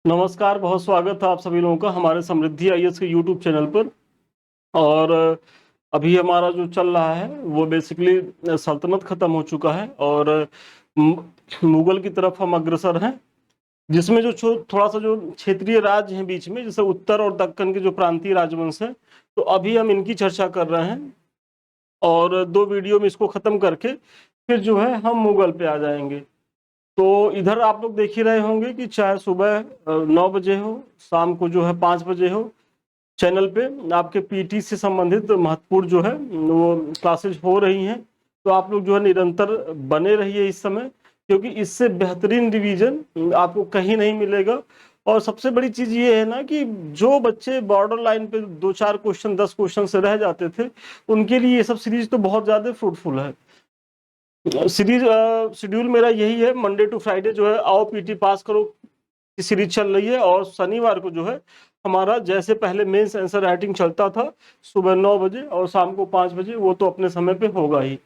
नमस्कार, बहुत स्वागत है आप सभी लोगों का हमारे समृद्धि आईएएस के यूट्यूब चैनल पर। और अभी हमारा जो चल रहा है वो बेसिकली सल्तनत खत्म हो चुका है और मुगल की तरफ हम अग्रसर हैं, जिसमें जो थोड़ा सा जो क्षेत्रीय राज्य हैं बीच में, जैसे उत्तर और दक्कन के जो प्रांतीय राजवंश हैं, तो अभी हम इनकी चर्चा कर रहे हैं और 2 वीडियो में इसको खत्म करके फिर जो है हम मुगल पे आ जाएंगे। तो इधर आप लोग देख ही रहे होंगे कि चाहे सुबह 9 बजे हो, शाम को जो है 5 बजे हो, चैनल पे आपके पीटी से संबंधित महत्वपूर्ण जो है वो क्लासेज हो रही हैं। तो आप लोग जो है निरंतर बने रहिए इस समय, क्योंकि इससे बेहतरीन रिवीजन आपको कहीं नहीं मिलेगा। और सबसे बड़ी चीज ये है ना कि जो बच्चे बॉर्डर लाइन पे 2-4 क्वेश्चन 10 क्वेश्चन से रह जाते थे, उनके लिए ये सब सीरीज तो बहुत ज्यादा फ्रूटफुल है। सीरीज शेड्यूल मेरा यही है, मंडे टू फ्राइडे जो है आओ पीटी पास करो की सीरीज चल रही है। और शनिवार को जो है हमारा जैसे पहले मेंस आंसर राइटिंग चलता था सुबह 9 बजे और शाम को 5 बजे, वो तो अपने समय पे होगा ही।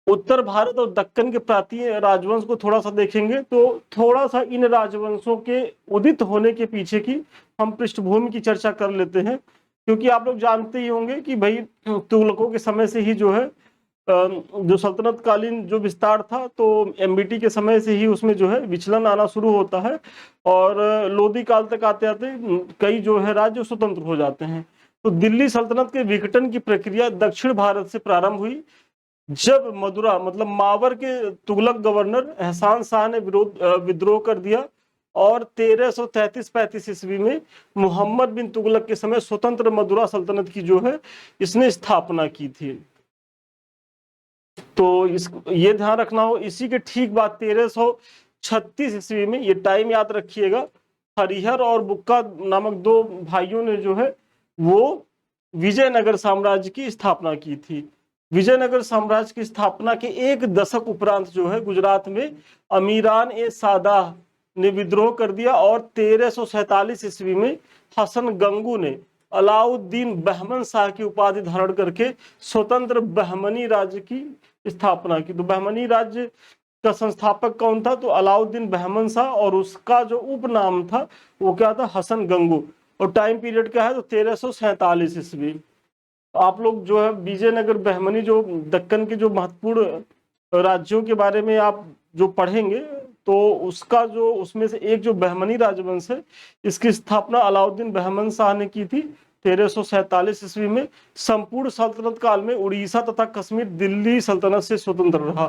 उत्तर भारत और दक्कन के प्रांतीय राजवंश को थोड़ा सा देखेंगे तो थोड़ा सा इन राजवंशों के उदित होने के पीछे की हम पृष्ठभूमि की चर्चा कर लेते हैं, क्योंकि आप लोग जानते ही होंगे कि भाई तुगलकों के समय से ही जो है जो सल्तनत कालीन जो विस्तार था, तो एमबीटी के समय से ही उसमें जो है विचलन आना शुरू होता है और लोधी काल तक आते आते कई जो है राज्य स्वतंत्र हो जाते हैं। तो दिल्ली सल्तनत के विघटन की प्रक्रिया दक्षिण भारत से प्रारंभ हुई, जब मदुरा मतलब मावर के तुगलक गवर्नर एहसान शाह ने विद्रोह कर दिया और 1333-35 ईस्वी में मोहम्मद बिन तुगलक के समय स्वतंत्र मदुरा सल्तनत की जो है इसने स्थापना की थी। तो इस ये ध्यान रखना हो, इसी के ठीक बाद 1336 ईस्वी में, ये टाइम याद रखिएगा, हरिहर और बुक्का नामक 2 भाइयों ने जो है वो विजयनगर साम्राज्य की स्थापना की थी। विजयनगर साम्राज्य की स्थापना के 1 दशक उपरांत जो है गुजरात में अमीरान ए सादाह ने विद्रोह कर दिया और 1347 ईस्वी में हसन गंगू ने अलाउद्दीन बहमन शाह की उपाधि धारण करके स्वतंत्र बहमनी राज्य की स्थापना की। तो बहमनी राज्य का संस्थापक कौन था? तो अलाउद्दीन बहमन शाह, और उसका जो उपनाम था वो क्या था? हसन गंगू। और टाइम पीरियड क्या है? तो 1347 ईस्वी। आप लोग जो है विजयनगर बहमनी जो दक्कन के जो महत्वपूर्ण राज्यों के बारे में आप जो पढ़ेंगे, तो उसका जो उसमें से एक जो बहमनी राजवंश है, इसकी स्थापना अलाउद्दीन बहमन शाह ने की थी 1347 ईस्वी में। संपूर्ण सल्तनत काल में उड़ीसा तथा कश्मीर दिल्ली सल्तनत से स्वतंत्र रहा।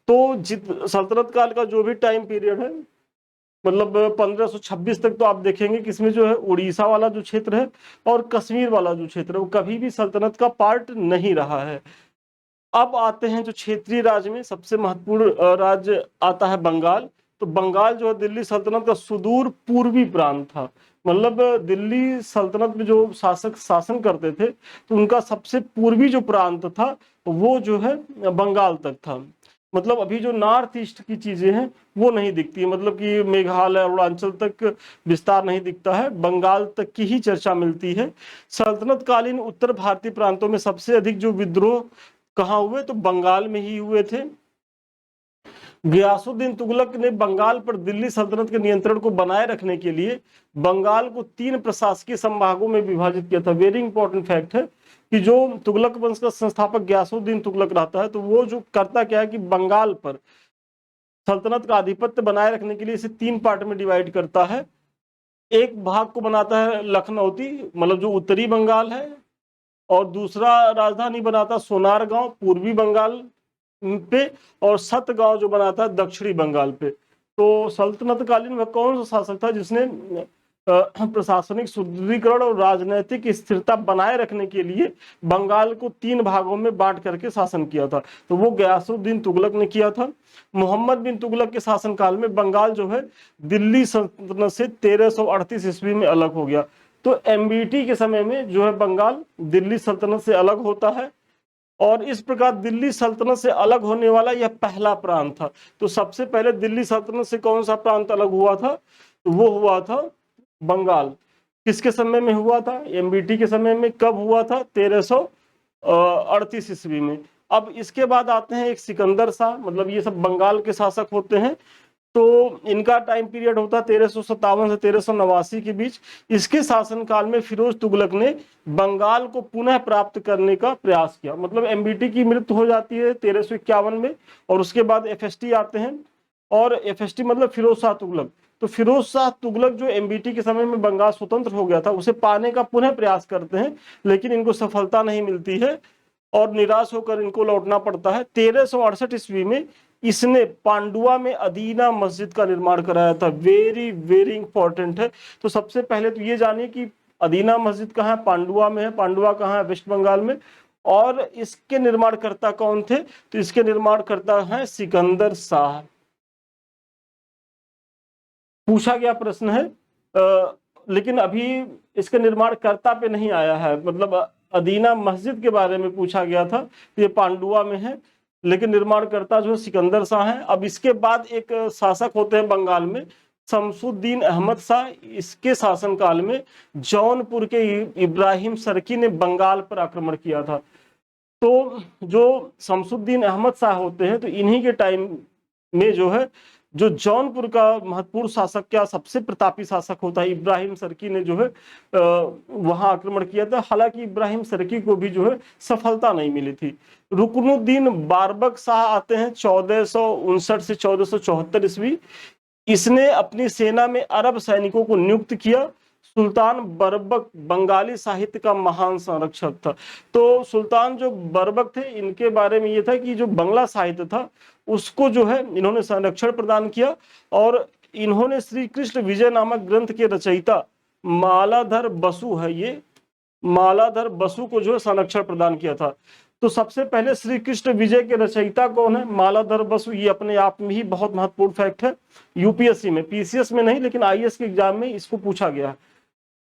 तो जित सल्तनत काल का जो भी टाइम पीरियड है, मतलब 1526 तक, तो आप देखेंगे कि इसमें जो है उड़ीसा वाला जो क्षेत्र है और कश्मीर वाला जो क्षेत्र है वो कभी भी सल्तनत का पार्ट नहीं रहा है। अब आते हैं जो क्षेत्रीय राज्य में सबसे महत्वपूर्ण राज्य आता है बंगाल। तो बंगाल जो है दिल्ली सल्तनत का सुदूर पूर्वी प्रांत था। मतलब दिल्ली सल्तनत में जो शासक शासन करते थे, तो उनका सबसे पूर्वी जो प्रांत था वो जो है बंगाल तक था। मतलब अभी जो नॉर्थ ईस्ट की चीजें हैं वो नहीं दिखती है, मतलब कि मेघालय अरुणाचल तक विस्तार नहीं दिखता है, बंगाल तक की ही चर्चा मिलती है। सल्तनत कालीन उत्तर भारतीय प्रांतों में सबसे अधिक जो विद्रोह कहाँ हुए? तो बंगाल में ही हुए थे। गयासुद्दीन तुगलक ने बंगाल पर दिल्ली सल्तनत के नियंत्रण को बनाए रखने के लिए बंगाल को 3 प्रशासकीय संभागों में विभाजित किया था। वेरी इंपॉर्टेंट फैक्ट है कि जो तुगलक वंश का संस्थापक गयासुद्दीन तुगलक रहता है, तो वो जो करता क्या है कि बंगाल पर सल्तनत का आधिपत्य बनाए रखने के लिए इसे 3 पार्ट में डिवाइड करता है। एक भाग को बनाता है लखनऊती, मतलब जो उत्तरी बंगाल है, और दूसरा राजधानी बनाता सोनारगांव पूर्वी बंगाल पे, और सतगांव जो बनाता है दक्षिणी बंगाल पे। तो सल्तनत कालीन में कौन सा शासक था जिसने प्रशासनिक सुदृढ़ीकरण और राजनीतिक स्थिरता बनाए रखने के लिए बंगाल को 3 भागों में बांट करके शासन किया था? तो वो गयासुद्दीन तुगलक ने किया था। मोहम्मद बिन तुगलक के शासनकाल में बंगाल जो है दिल्ली सल्तनत से 1338 ईस्वी में अलग हो गया। तो एमबीटी के समय में जो है बंगाल दिल्ली सल्तनत से अलग होता है, और इस प्रकार दिल्ली सल्तनत से अलग होने वाला यह पहला प्रांत था। तो सबसे पहले दिल्ली सल्तनत से कौन सा प्रांत अलग हुआ था? तो वो हुआ था बंगाल। किसके समय में हुआ था? एमबीटी के समय में। कब हुआ था? 1338 ईस्वी में। अब इसके बाद आते हैं एक सिकंदर शाह, मतलब ये सब बंगाल के शासक होते हैं। तो इनका टाइम पीरियड होता है 1357 से 1389 के बीच। इसके शासनकाल में फिरोज तुगलक ने बंगाल को पुनः प्राप्त करने का प्रयास किया। मतलब एमबीटी की मृत्यु हो जाती है 1351 में, और उसके बाद एफएसटी आते हैं, और एफएसटी मतलब फिरोज शाह तुगलक। तो फिरोज शाह तुगलक जो एमबीटी के समय में बंगाल स्वतंत्र हो गया था, उसे पाने का पुनः प्रयास करते हैं, लेकिन इनको सफलता नहीं मिलती है और निराश होकर इनको लौटना पड़ता है। 1368 ईस्वी में इसने पांडुआ में अदीना मस्जिद का निर्माण कराया था। वेरी वेरी इंपॉर्टेंट है। तो सबसे पहले तो ये जानिए कि अदीना मस्जिद कहाँ है, पांडुआ में है। पांडुआ कहाँ है, वेस्ट बंगाल में। और इसके निर्माणकर्ता कौन थे, तो इसके निर्माणकर्ता हैं सिकंदर शाह। पूछा गया प्रश्न है, लेकिन अभी इसके निर्माणकर्ता पे नहीं आया है। मतलब अदीना मस्जिद के बारे में पूछा गया था, ये पांडुआ में है, लेकिन निर्माणकर्ता जो है सिकंदर शाह है। अब इसके बाद एक शासक होते हैं बंगाल में, शमसुद्दीन अहमद शाह। इसके शासनकाल में जौनपुर के इब्राहिम सरकी ने बंगाल पर आक्रमण किया था। तो जो शमसुद्दीन अहमद शाह होते हैं, तो इन्हीं के टाइम में जो है, जो जौनपुर का महत्वपूर्ण शासक, क्या सबसे प्रतापी शासक होता है, इब्राहिम सरकी ने जो है वहां आक्रमण किया था। हालांकि इब्राहिम सरकी को भी जो है सफलता नहीं मिली थी। रुकनुद्दीन बारबक शाह आते हैं 1459 से 1474 ईस्वी। इसने अपनी सेना में अरब सैनिकों को नियुक्त किया। सुल्तान बरबक बंगाली साहित्य का महान संरक्षक था। तो सुल्तान जो बरबक थे, इनके बारे में ये था कि जो बंगला साहित्य था उसको जो है इन्होंने संरक्षण प्रदान किया, और इन्होंने श्री कृष्ण विजय नामक ग्रंथ के रचयिता मालाधर बसु है, ये मालाधर बसु को जो है संरक्षण प्रदान किया था। तो सबसे पहले श्री कृष्ण विजय के रचयिता कौन है, मालाधर बसु। ये अपने आप में ही बहुत महत्वपूर्ण फैक्ट है। यूपीएससी में, पीसीएस में नहीं, लेकिन आईएएस के एग्जाम में इसको पूछा गया है।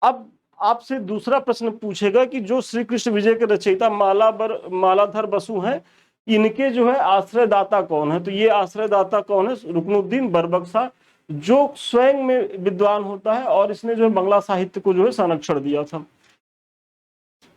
अब आपसे दूसरा प्रश्न पूछेगा कि जो श्री कृष्ण विजय के रचयिता मालाधर बसु हैं, इनके जो है आश्रयदाता कौन है, तो ये आश्रयदाता कौन है, रुकनुद्दीन बरबक शाह, जो स्वयं में विद्वान होता है, और इसने जो है बंगला साहित्य को जो है संरक्षण दिया था।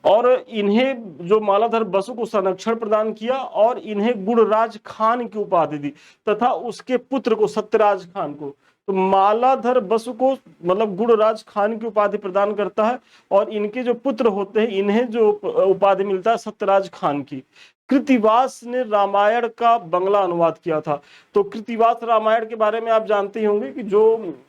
और इन्हें जो मालाधर बसु को संरक्षण प्रदान किया, और इन्हें गुणराज खान की उपाधि दी, तथा उसके पुत्र को सत्यराज खान को। तो मालाधर बसु को मतलब गुणराज खान की उपाधि प्रदान करता है, और इनके जो पुत्र होते हैं इन्हें जो उपाधि मिलता है सत्यराज खान की। कृतिवास ने रामायण का बंगला अनुवाद किया था। तो कृतिवास रामायण के बारे में आप जानते ही होंगे कि जो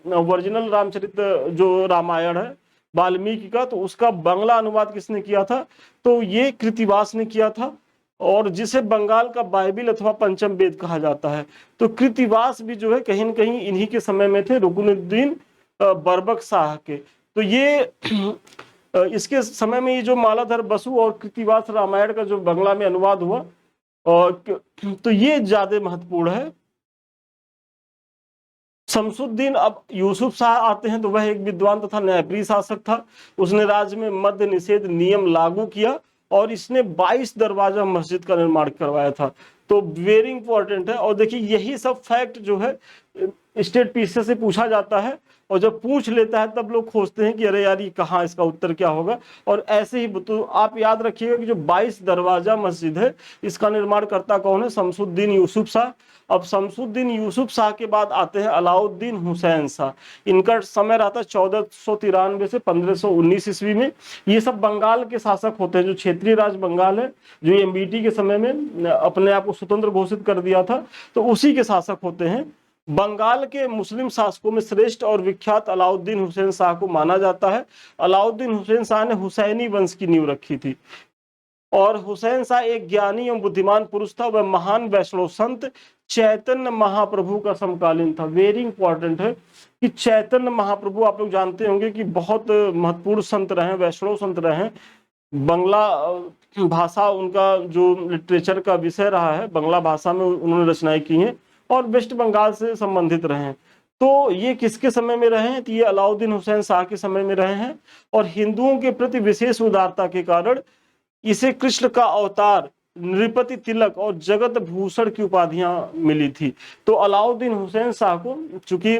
ओरिजिनल रामचरित जो रामायण है वाल्मीकि का, तो उसका बंगला अनुवाद किसने किया था, तो ये कृतिवास ने किया था, और जिसे बंगाल का बाइबिल अथवा पंचम वेद कहा जाता है। तो कृतिवास भी जो है कहीं न कहीं इन्हीं के समय में थे, रुकनुद्दीन बरबक शाह के। तो ये इसके समय में ये जो मालाधर बसु और कृतिवास रामायण का जो बंगला में अनुवाद हुआ, और तो ये ज्यादा महत्वपूर्ण है। शमसुद्दीन अब यूसुफ शाह आते हैं, तो वह एक विद्वान तथा न्यायप्रिय शासक था। उसने राज्य में मद्य निषेध नियम लागू किया, और इसने 22 दरवाजा मस्जिद का निर्माण करवाया था। तो वेरी इंपॉर्टेंट है। और देखिए यही सब फैक्ट जो है स्टेट पीसीएस से पूछा जाता है, और जब पूछ लेता है तब लोग खोजते हैं कि अरे यार ये कहाँ, इसका उत्तर क्या होगा। और ऐसे ही तो आप याद रखिएगा कि जो 22 दरवाजा मस्जिद है, इसका निर्माण करता कौन है, शमसुद्दीन यूसुफ शाह। अब शमसुद्दीन यूसुफ शाह के बाद आते हैं अलाउद्दीन हुसैन शाह। इनका समय रहता है 1493 से 1519 ईस्वी में। ये सब बंगाल के शासक होते हैं, जो क्षेत्रीय राज बंगाल है, जो एमबीटी के समय में अपने आप को स्वतंत्र घोषित कर दिया था, तो उसी के शासक होते हैं। बंगाल के मुस्लिम शासकों में श्रेष्ठ और विख्यात अलाउद्दीन हुसैन शाह को माना जाता है। अलाउद्दीन हुसैन शाह ने हुसैनी वंश की नींव रखी थी, और हुसैन शाह एक ज्ञानी एवं बुद्धिमान पुरुष था। वह महान वैष्णव संत चैतन्य महाप्रभु का समकालीन था। वेरी इंपॉर्टेंट है कि चैतन्य महाप्रभु, आप लोग जानते होंगे कि बहुत महत्वपूर्ण संत रहे, वैष्णव संत रहे। बंगला भाषा उनका जो लिटरेचर का विषय रहा है, बंगला भाषा में उन्होंने रचनाएं की हैं, और वेस्ट बंगाल से संबंधित रहे हैं। तो ये किसके समय में रहे हैं, तो ये अलाउद्दीन हुसैन शाह के समय में रहे हैं। और हिंदुओं के प्रति विशेष उदारता के कारण इसे कृष्ण का अवतार, नृपति तिलक और जगत भूषण की उपाधियां मिली थी। तो अलाउद्दीन हुसैन शाह को चूंकि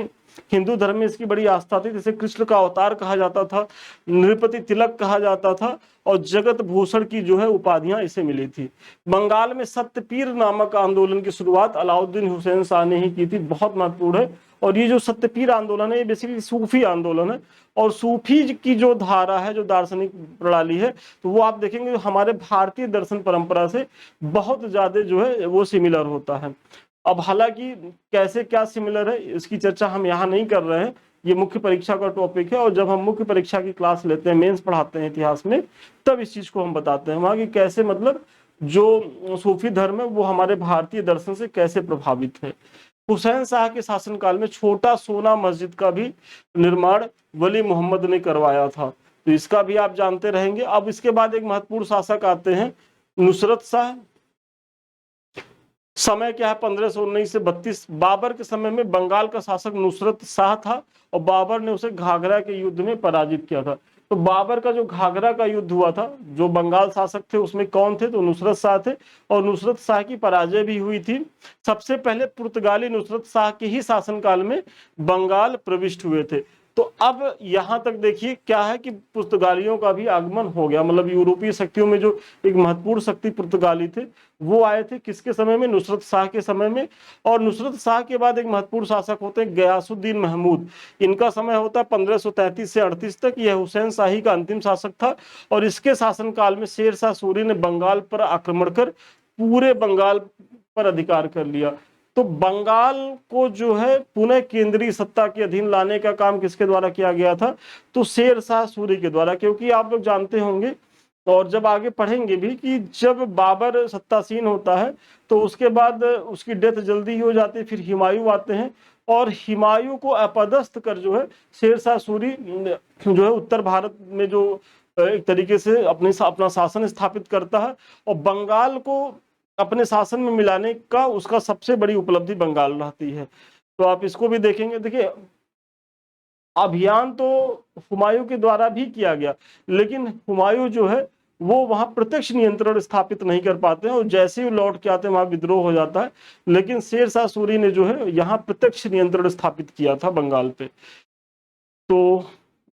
हिंदू धर्म में इसकी बड़ी आस्था थी। जैसे कृष्ण का अवतार कहा जाता था, नृपति तिलक कहा जाता था, और जगत भूषण की जो है उपाधियां इसे मिली थी। बंगाल में सत्यपीर नामक आंदोलन की शुरुआत अलाउद्दीन हुसैन शाह ने ही की थी, बहुत महत्वपूर्ण है। और ये जो सत्यपीर आंदोलन है ये बेसिकली सूफी आंदोलन है, और सूफी की जो धारा है, जो दार्शनिक प्रणाली है, तो वो आप देखेंगे हमारे भारतीय दर्शन परंपरा से बहुत ज्यादा जो है वो सिमिलर होता है। अब हालांकि कैसे क्या सिमिलर है इसकी चर्चा हम यहाँ नहीं कर रहे हैं, ये मुख्य परीक्षा का टॉपिक है, और जब हम मुख्य परीक्षा की क्लास लेते हैं, मेंस पढ़ाते हैं इतिहास में, तब इस चीज को हम बताते हैं वहां की कैसे मतलब जो सूफी धर्म है वो हमारे भारतीय दर्शन से कैसे प्रभावित है। हुसैन शाह के शासनकाल में छोटा सोना मस्जिद का भी निर्माण वली मोहम्मद ने करवाया था, तो इसका भी आप जानते रहेंगे। अब इसके बाद एक महत्वपूर्ण शासक आते हैं नुसरत शाह। समय क्या है 1519 से 32। बाबर के समय में बंगाल का शासक नुसरत शाह था, और बाबर ने उसे घाघरा के युद्ध में पराजित किया था। तो बाबर का जो घाघरा का युद्ध हुआ था, जो बंगाल शासक थे उसमें कौन थे, तो नुसरत शाह थे, और नुसरत शाह की पराजय भी हुई थी। सबसे पहले पुर्तगाली नुसरत शाह के ही शासनकाल में बंगाल प्रविष्ट हुए थे। तो अब यहां तक देखिए क्या है कि पुर्तगालियों का भी आगमन हो गया, मतलब यूरोपीय शक्तियों में जो एक महत्वपूर्ण शक्ति पुर्तगाली थे वो आए थे किसके समय में, नुसरत शाह के समय में। और नुसरत शाह के बाद एक महत्वपूर्ण शासक होते हैं गयासुद्दीन महमूद। इनका समय होता है 1533 से 38 तक। यह हुसैन शाही का अंतिम शासक था, और इसके शासनकाल में शेर शाह सूरी ने बंगाल पर आक्रमण कर पूरे बंगाल पर अधिकार कर लिया। तो बंगाल को जो है पुनः केंद्रीय सत्ता के अधीन लाने का काम किसके द्वारा किया गया था, तो शेर शाह सूरी के द्वारा। क्योंकि आप लोग जानते होंगे और जब आगे पढ़ेंगे भी कि जब बाबर सत्तासीन होता है तो उसके बाद उसकी डेथ जल्दी ही हो जाती है, फिर हुमायूं आते हैं, और हुमायूं को अपदस्थ कर जो है शेर शाह सूरी जो है उत्तर भारत में जो एक तरीके से अपना शासन स्थापित करता है, और बंगाल को अपने शासन में मिलाने का उसका सबसे बड़ी उपलब्धि बंगाल रहती है। तो आप इसको भी देखेंगे। देखिए अभियान तो हुमायूं के द्वारा भी किया गया, लेकिन हुमायूं जो है वो वहां प्रत्यक्ष नियंत्रण स्थापित नहीं कर पाते हैं, और जैसे ही लौट के आते हैं वहां विद्रोह हो जाता है। लेकिन शेर शाह सूरी ने जो है यहाँ प्रत्यक्ष नियंत्रण स्थापित किया था बंगाल पे। तो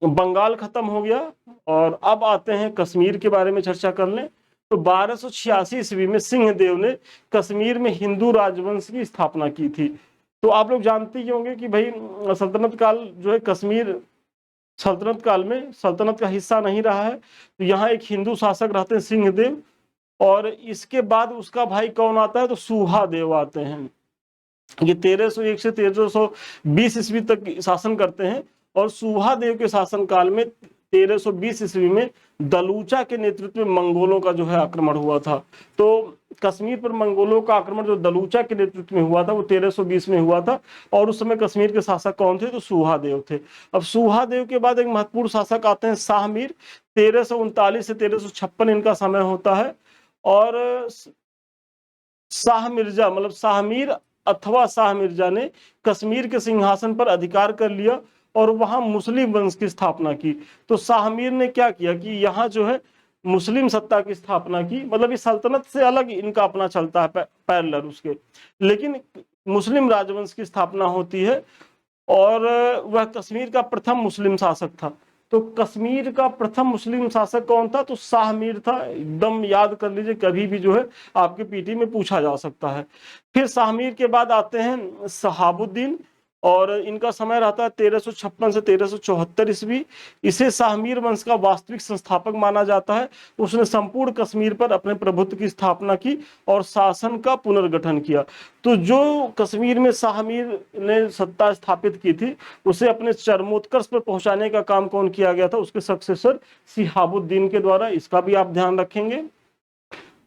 बंगाल खत्म हो गया, और अब आते हैं कश्मीर के बारे में चर्चा कर लें। तो 1286 ईस्वी में सिंहदेव ने कश्मीर में हिंदू राजवंश की स्थापना की थी। तो आप लोग जानते ही होंगे कि भाई सल्तनत काल जो है कश्मीर सल्तनत काल में सल्तनत का हिस्सा नहीं रहा है, तो यहाँ एक हिंदू शासक रहते हैं सिंहदेव, और इसके बाद उसका भाई कौन आता है, तो सुहादेव आते हैं। ये 1301 से 1320 ईस्वी तक शासन करते हैं, और सुहादेव के शासनकाल में 1320 ईस्वी में दलूचा के नेतृत्व में मंगोलों का जो है आक्रमण हुआ था। तो कश्मीर पर मंगोलों का आक्रमण जो दलूचा के नेतृत्व में हुआ था वो 1320 में हुआ था, और उस समय कश्मीर के शासक कौन थे, तो सुहादेव थे। अब सुहादेव के बाद एक महत्वपूर्ण शासक आते हैं शाहमीर। 1339 से 1356 इनका समय होता है, और शाह मिर्जा मतलब शाहमीर अथवा शाह मिर्जा ने कश्मीर के सिंहासन पर अधिकार कर लिया, और वहां मुस्लिम वंश की स्थापना की। तो शाहमीर ने क्या किया कि यहाँ जो है मुस्लिम सत्ता की स्थापना की, मतलब इस सल्तनत से अलग इनका अपना चलता है पैरेलल उसके, लेकिन मुस्लिम राजवंश की स्थापना होती है, और वह कश्मीर का प्रथम मुस्लिम शासक था। तो कश्मीर का प्रथम मुस्लिम शासक कौन था, तो शाहमीर था। एकदम याद कर लीजिए, कभी भी जो है आपके पीटी में पूछा जा सकता है। फिर शाहमीर के बाद आते हैं शहाबुद्दीन, और इनका समय रहता है 1356 से 1374 ईस्वी। इसे शाहमीर वंश का वास्तविक संस्थापक माना जाता है। उसने संपूर्ण कश्मीर पर अपने प्रभुत्व की स्थापना की और शासन का पुनर्गठन किया। तो जो कश्मीर में शाहमीर ने सत्ता स्थापित की थी उसे अपने चरमोत्कर्ष पर पहुंचाने का काम कौन किया गया था, उसके सक्सेसर शिहाबुद्दीन के द्वारा। इसका भी आप ध्यान रखेंगे।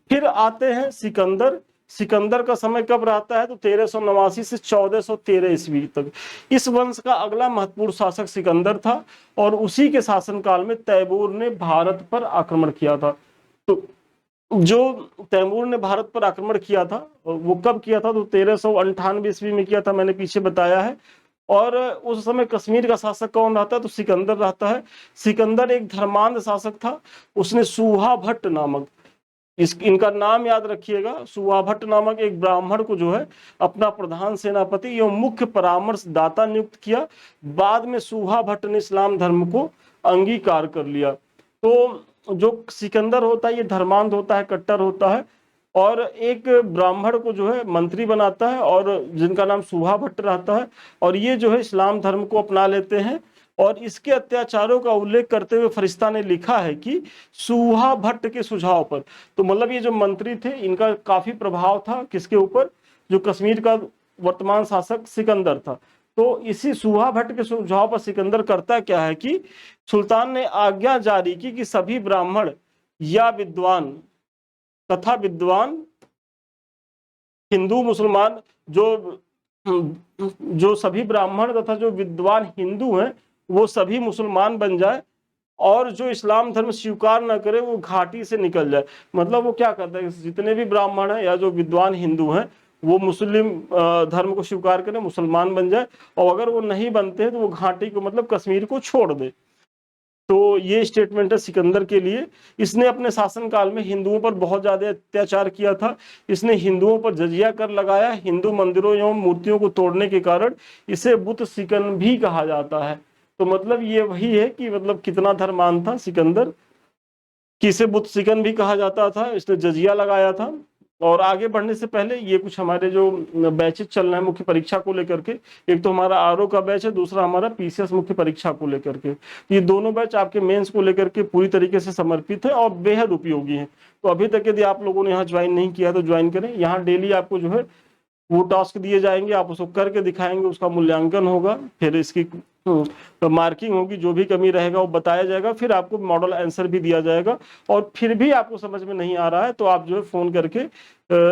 फिर आते हैं सिकंदर। सिकंदर का समय कब रहता है, तो 1389 से 1413 ईस्वी तक। इस वंश का अगला महत्वपूर्ण शासक सिकंदर था, और उसी के शासनकाल में तैमूर ने भारत पर आक्रमण किया था। तो जो तैमूर ने भारत पर आक्रमण किया था वो कब किया था, तो 1398 ईस्वी में किया था, मैंने पीछे बताया है। और उस समय कश्मीर का शासक कौन रहता है, तो सिकंदर रहता है। सिकंदर एक धर्मांध शासक था। उसने सूहा भट्ट नामक इनका नाम याद रखिएगा। सुवाभट्ट नामक एक ब्राह्मण को जो है अपना प्रधान सेनापति एवं मुख्य परामर्शदाता नियुक्त किया। बाद में सुवाभट्ट ने इस्लाम धर्म को अंगीकार कर लिया। तो जो सिकंदर होता है ये धर्मांध होता है, कट्टर होता है, और एक ब्राह्मण को जो है मंत्री बनाता है और जिनका नाम सुवाभट्ट रहता है, और ये जो है इस्लाम धर्म को अपना लेते हैं। और इसके अत्याचारों का उल्लेख करते हुए फरिश्ता ने लिखा है कि सुवाभट्ट के सुझाव पर, तो मतलब ये जो मंत्री थे इनका काफी प्रभाव था किसके ऊपर, जो कश्मीर का वर्तमान शासक सिकंदर था। तो इसी सुवाभट्ट के सुझाव पर सिकंदर करता क्या है कि सुल्तान ने आज्ञा जारी की कि सभी ब्राह्मण या विद्वान तथा विद्वान हिंदू मुसलमान जो सभी ब्राह्मण तथा जो विद्वान हिंदू हैं वो सभी मुसलमान बन जाए, और जो इस्लाम धर्म स्वीकार न करे वो घाटी से निकल जाए। मतलब वो क्या करता है, जितने भी ब्राह्मण हैं या जो विद्वान हिंदू हैं वो मुस्लिम धर्म को स्वीकार करें, मुसलमान बन जाए, और अगर वो नहीं बनते हैं तो वो घाटी को मतलब कश्मीर को छोड़ दे। तो ये स्टेटमेंट है सिकंदर के लिए। इसने अपने शासनकाल में हिंदुओं पर बहुत ज्यादा अत्याचार किया था। इसने हिंदुओं पर जजिया कर लगाया। हिंदू मंदिरों एवं मूर्तियों को तोड़ने के कारण इसे बुत सिकन भी कहा जाता है। तो मतलब ये वही है कि मतलब कितना धर्मांध था सिकंदर, कि इसे बुत सिकन भी कहा जाता था, इसने जजिया लगाया था। और आगे बढ़ने से पहले ये कुछ हमारे जो बैचेज चल रहे हैं मुख्य परीक्षा को लेकर के, एक तो हमारा आरओ का बैच है, दूसरा हमारा पीसीएस मुख्य परीक्षा को लेकर के। ये दोनों बैच आपके मेंस को लेकर के पूरी तरीके से समर्पित है और बेहद उपयोगी है। तो अभी तक यदि आप लोगों ने यहाँ ज्वाइन नहीं किया तो ज्वाइन करें। यहाँ डेली आपको जो है वो टास्क दिए जाएंगे, आप उसको करके दिखाएंगे, उसका मूल्यांकन होगा, फिर इसकी मार्किंग होगी, जो भी कमी रहेगा वो बताया जाएगा, फिर आपको मॉडल आंसर भी दिया जाएगा। और फिर भी आपको समझ में नहीं आ रहा है तो आप जो है फोन करके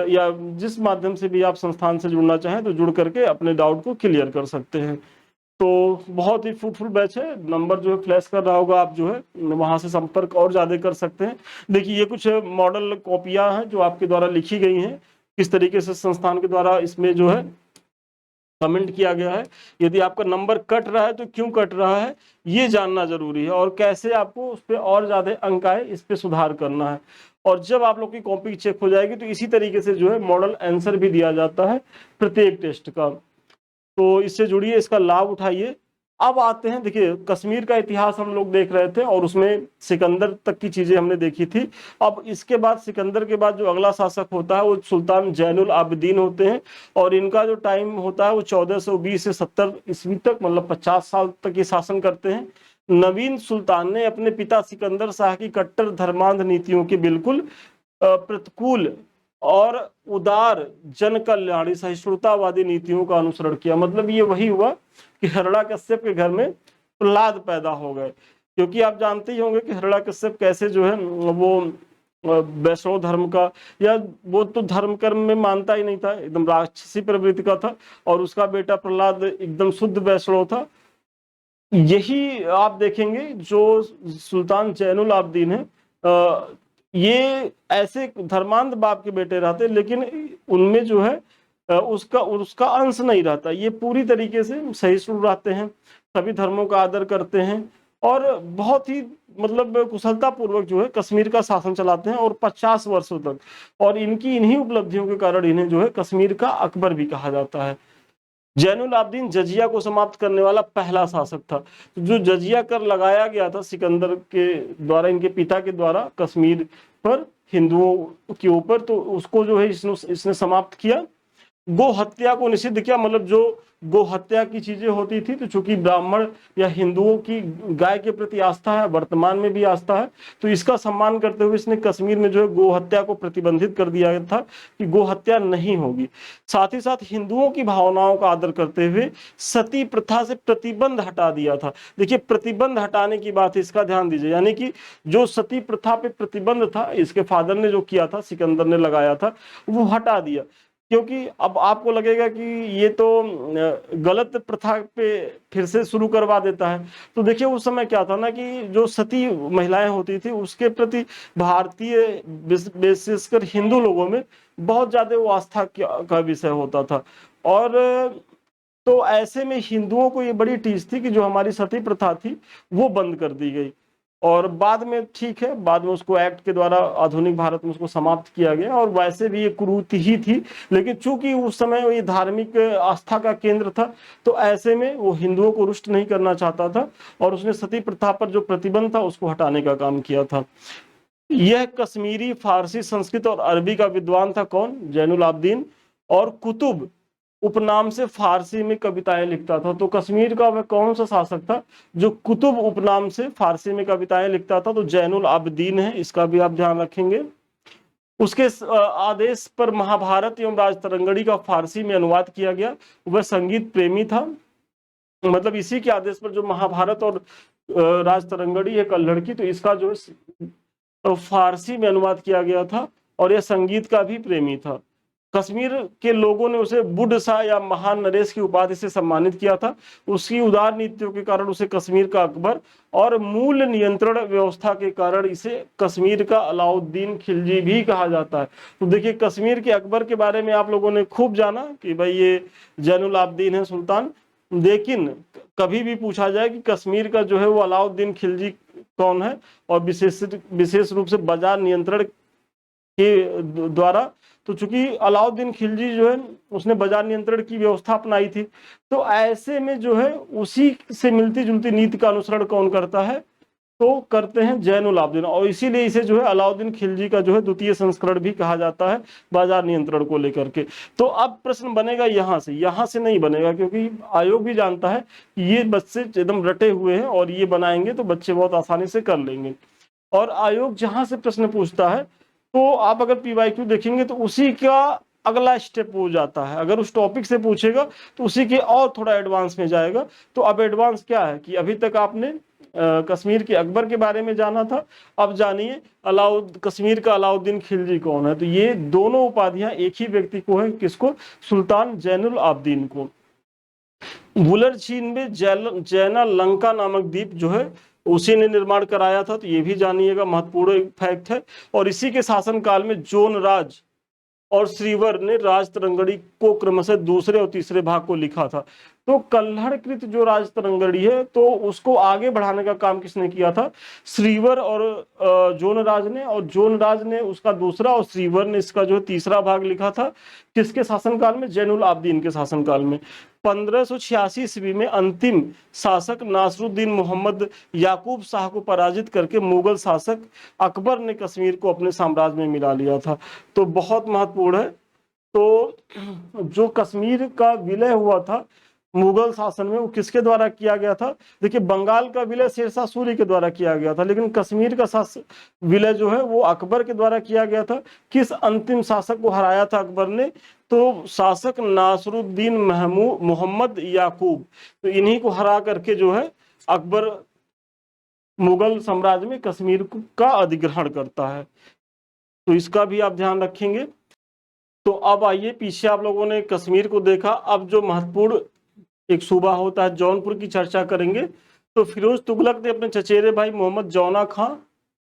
या जिस माध्यम से भी आप संस्थान से जुड़ना चाहें तो जुड़ करके अपने डाउट को क्लियर कर सकते हैं। तो बहुत ही फ्रूटफुल बैच है। नंबर जो है फ्लैश कर रहा होगा, आप जो है वहां से संपर्क और ज्यादा कर सकते हैं। देखिए ये कुछ मॉडल कॉपियां हैं जो आपके द्वारा लिखी गई हैं, किस तरीके से संस्थान के द्वारा इसमें जो है कमेंट किया गया है। यदि आपका नंबर कट रहा है तो क्यों कट रहा है ये जानना जरूरी है, और कैसे आपको उस पर और ज्यादा अंक आए इस पे सुधार करना है। और जब आप लोग की कॉपी चेक हो जाएगी तो इसी तरीके से जो है मॉडल आंसर भी दिया जाता है प्रत्येक टेस्ट का। तो इससे जुड़िए, इसका लाभ उठाइए। अब आते हैं, देखिए कश्मीर का इतिहास हम लोग देख रहे थे और उसमें सिकंदर तक की चीजें हमने देखी थी। अब इसके बाद सिकंदर के बाद जो अगला शासक होता है वो सुल्तान जैनुल आबिदीन होते हैं, और इनका जो टाइम होता है वो 1420 से 70 ईस्वी तक, मतलब 50 साल तक ये शासन करते हैं। नवीन सुल्तान ने अपने पिता सिकंदर शाह की कट्टर धर्मांध नीतियों के बिल्कुल प्रतिकूल और उदार जन कल्याणी सहिष्णुतावादी नीतियों का अनुसरण किया। मतलब ये वही हुआ कि हिरण्यकश्यप के घर में प्रहलाद पैदा हो गए, क्योंकि आप जानते ही होंगे कि हिरण्यकश्यप कैसे जो है वो वैष्णव धर्म का, या वो तो धर्म कर्म में मानता ही नहीं था, एकदम राक्षसी प्रवृत्ति का था, और उसका बेटा प्रहलाद एकदम शुद्ध वैष्णव था। यही आप देखेंगे जो सुल्तान जैनुल आबदीन है, ये ऐसे धर्मांध बाप के बेटे रहते, लेकिन उनमें जो है उसका उसका अंश नहीं रहता। ये पूरी तरीके से सहिष्णु रहते हैं, सभी धर्मों का आदर करते हैं, और बहुत ही मतलब कुशलता पूर्वक जो है कश्मीर का शासन चलाते हैं, और 50 वर्षों तक। और इनकी इन्हीं उपलब्धियों के कारण इन्हें जो है कश्मीर का अकबर भी कहा जाता है। जैनुल आबदीन जजिया को समाप्त करने वाला पहला शासक था। तो जो जजिया कर लगाया गया था सिकंदर के द्वारा, इनके पिता के द्वारा कश्मीर पर हिंदुओं के ऊपर, तो उसको जो है इसने समाप्त किया। गो हत्या को निषिद्ध किया, मतलब जो गो हत्या की चीजें होती थी, तो चूंकि ब्राह्मण या हिंदुओं की गाय के प्रति आस्था है, वर्तमान में भी आस्था है, तो इसका सम्मान करते हुए इसने कश्मीर में जो है गो हत्या को प्रतिबंधित कर दिया था कि गो हत्या नहीं होगी। साथ ही साथ हिंदुओं की भावनाओं का आदर करते हुए सती प्रथा से प्रतिबंध हटा दिया था। देखिए प्रतिबंध हटाने की बात है, इसका ध्यान दीजिए, यानी कि जो सती प्रथा पे प्रतिबंध था इसके फादर ने जो किया था, सिकंदर ने लगाया था, वो हटा दिया। क्योंकि अब आपको लगेगा कि ये तो गलत प्रथा पे फिर से शुरू करवा देता है। तो देखिए उस समय क्या था ना कि जो सती महिलाएं होती थी उसके प्रति भारतीय विशेषकर हिंदू लोगों में बहुत ज्यादा वो आस्था का विषय होता था। और तो ऐसे में हिंदुओं को ये बड़ी टीस थी कि जो हमारी सती प्रथा थी वो बंद कर दी गई। और बाद में ठीक है, बाद में उसको एक्ट के द्वारा आधुनिक भारत में उसको समाप्त किया गया, और वैसे भी ये कुरीति ही थी, लेकिन चूंकि उस समय ये धार्मिक आस्था का केंद्र था, तो ऐसे में वो हिंदुओं को रुष्ट नहीं करना चाहता था, और उसने सती प्रथा पर जो प्रतिबंध था उसको हटाने का काम किया था। यह कश्मीरी, फारसी, संस्कृत और अरबी का विद्वान था। कौन? जैनुल आबदीन। और कुतुब उपनाम से फारसी में कविताएं लिखता था। तो कश्मीर का वह कौन सा शासक था जो कुतुब उपनाम से फारसी में कविताएं लिखता था? तो जैनुल आबदीन है, इसका भी आप ध्यान रखेंगे। उसके आदेश पर महाभारत एवं राजतरंगड़ी का फारसी में अनुवाद किया गया। वह संगीत प्रेमी था, मतलब इसी के आदेश पर जो महाभारत और राजतरंगड़ी है कल्हड़ की, तो इसका जो फारसी में अनुवाद किया गया था, और यह संगीत का भी प्रेमी था। कश्मीर के लोगों ने उसे बुढ़ शाह या महान नरेश की उपाधि से सम्मानित किया था। उसकी उदार नीतियों के कारण उसे कश्मीर का अकबर, और मूल नियंत्रण व्यवस्था के कारण इसे कश्मीर का अलाउद्दीन खिलजी भी कहा जाता है। तो देखिए, कश्मीर के अकबर के बारे में आप लोगों ने खूब जाना कि भाई ये जैनुल आबदीन है सुल्तान, लेकिन कभी भी पूछा जाए कि कश्मीर का जो है वो अलाउद्दीन खिलजी कौन है, और विशेष रूप से बाजार नियंत्रण के द्वारा, तो चूंकि अलाउद्दीन खिलजी जो है उसने बाजार नियंत्रण की व्यवस्था अपनाई थी, तो ऐसे में जो है उसी से मिलती जुलती नीति का अनुसरण कौन करता है? तो करते हैं जैनुल आबदीन, और इसीलिए इसे जो है अलाउद्दीन खिलजी का जो है द्वितीय संस्करण भी कहा जाता है बाजार नियंत्रण को लेकर के। तो अब प्रश्न बनेगा यहाँ से नहीं बनेगा, क्योंकि आयोग भी जानता है कि ये बच्चे एकदम रटे हुए हैं, और ये बनाएंगे तो बच्चे बहुत आसानी से कर लेंगे। और आयोग जहां से प्रश्न पूछता है, तो आप अगर पीवाईक्यू देखेंगे तो उसी का अगला स्टेप हो जाता है। अगर उस टॉपिक से पूछेगा तो उसी के और थोड़ा एडवांस में जाएगा। तो अब एडवांस क्या है कि अभी तक आपने कश्मीर के अकबर के बारे में जाना था, अब जानिए कश्मीर का अलाउद्दीन खिलजी कौन है। तो ये दोनों उपाधियां एक ही व्यक्ति को है, किसको? सुल्तान जैनुल आबदीन को। बुलर चीन में जैना लंका नामक द्वीप जो है उसी ने निर्माण कराया था, तो ये भी जानिएगा, महत्वपूर्ण फैक्ट है। और इसी के शासनकाल में जोन राज और श्रीवर ने राजतरंगड़ी को क्रमशः दूसरे और तीसरे भाग को लिखा था। तो कल्हड़कृत जो राजतरंगड़ी है, तो उसको आगे बढ़ाने का काम किसने किया था? श्रीवर और जोनराज ने, और जोनराज ने उसका दूसरा और श्रीवर ने इसका जो तीसरा भाग लिखा था। किसके शासनकाल में? जैनुल आबदीन के शासनकाल में। 1586 ईस्वी में अंतिम शासक नासरुद्दीन मोहम्मद याकूब शाह को पराजित करके मुगल शासक अकबर ने कश्मीर को अपने साम्राज्य में मिला लिया था। तो बहुत महत्वपूर्ण है। तो जो कश्मीर का विलय हुआ था मुगल शासन में, वो किसके द्वारा किया गया था? देखिए, बंगाल का विलय शेरशाह सूरी के द्वारा किया गया था, लेकिन कश्मीर का विलय जो है वो अकबर के द्वारा किया गया था। किस अंतिम शासक को हराया था अकबर ने? तो शासक नासरुद्दीन मोहम्मद याकूब। तो इन्हीं को हरा करके जो है अकबर मुगल साम्राज्य में कश्मीर का अधिग्रहण करता है। तो इसका भी आप ध्यान रखेंगे। तो अब आइए, पीछे आप लोगों ने कश्मीर को देखा, अब जो महत्वपूर्ण एक सूबा होता है जौनपुर की चर्चा करेंगे। तो फिरोज तुगलक ने अपने चचेरे भाई मोहम्मद जौना खां,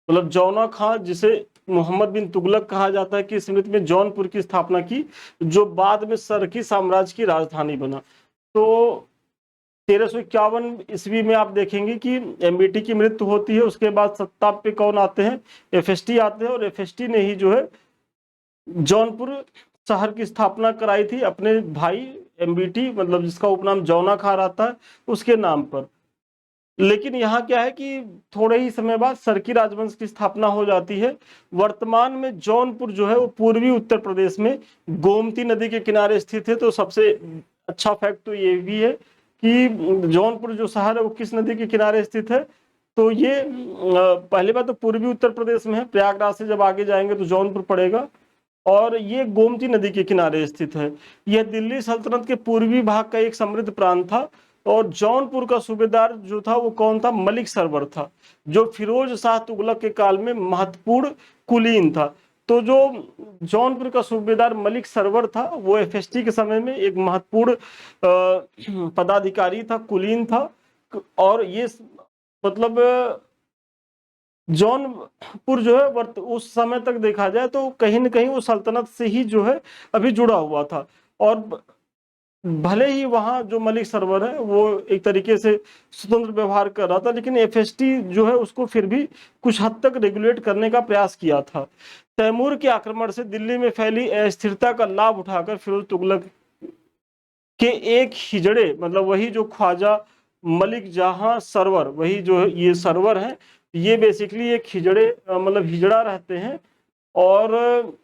मतलब जौना खां जिसे मोहम्मद बिन तुगलक कहा जाता है, की स्मृति में जौनपुर की स्थापना की, जो बाद में सरकी साम्राज्य की राजधानी बना। तो 1351 ईस्वी में आप देखेंगे कि एमबीटी की मृत्यु होती है। उसके बाद सत्ता पे कौन आते हैं? एफएसटी आते हैं, और एफएसटी ने ही जो है जौनपुर शहर की स्थापना कराई थी अपने भाई एमबीटी, मतलब जिसका उपनाम जौना खां आता है, उसके नाम पर। लेकिन यहाँ क्या है कि थोड़े ही समय बाद सरकी राजवंश की स्थापना हो जाती है। वर्तमान में जौनपुर जो है वो पूर्वी उत्तर प्रदेश में गोमती नदी के किनारे स्थित है। तो सबसे अच्छा फैक्ट तो ये भी है कि जौनपुर जो शहर है वो किस नदी के किनारे स्थित है? तो ये पहली बात तो पूर्वी उत्तर प्रदेश में है। प्रयागराज से जब आगे जाएंगे तो जौनपुर पड़ेगा, और ये गोमती नदी के किनारे स्थित है। यह दिल्ली सल्तनत के पूर्वी भाग का एक समृद्ध प्रांत था, और जौनपुर का सूबेदार जो था वो कौन था? मलिक सरवर था, जो फिरोज शाह तुगलक के काल में महत्वपूर्ण कुलीन था। तो जो जौनपुर का सूबेदार मलिक सरवर था, वो एफएसटी के समय में एक महत्वपूर्ण पदाधिकारी था, कुलीन था। और ये मतलब जौनपुर जो है उस समय तक देखा जाए तो कहीं ना कहीं वो सल्तनत से ही जो है अभी जुड़ा हुआ था। और भले ही वहाँ जो मलिक सरवर है वो एक तरीके से स्वतंत्र व्यवहार कर रहा था, लेकिन एफएसटी जो है उसको फिर भी कुछ हद तक रेगुलेट करने का प्रयास किया था। तैमूर के आक्रमण से दिल्ली में फैली अस्थिरता का लाभ उठाकर फिरोज तुगलक के एक हिजड़े, मतलब वही जो ख्वाजा मलिक जहां सरवर, वही जो है ये सरवर है, ये बेसिकली एक हिजड़े मतलब हिजड़ा रहते हैं। और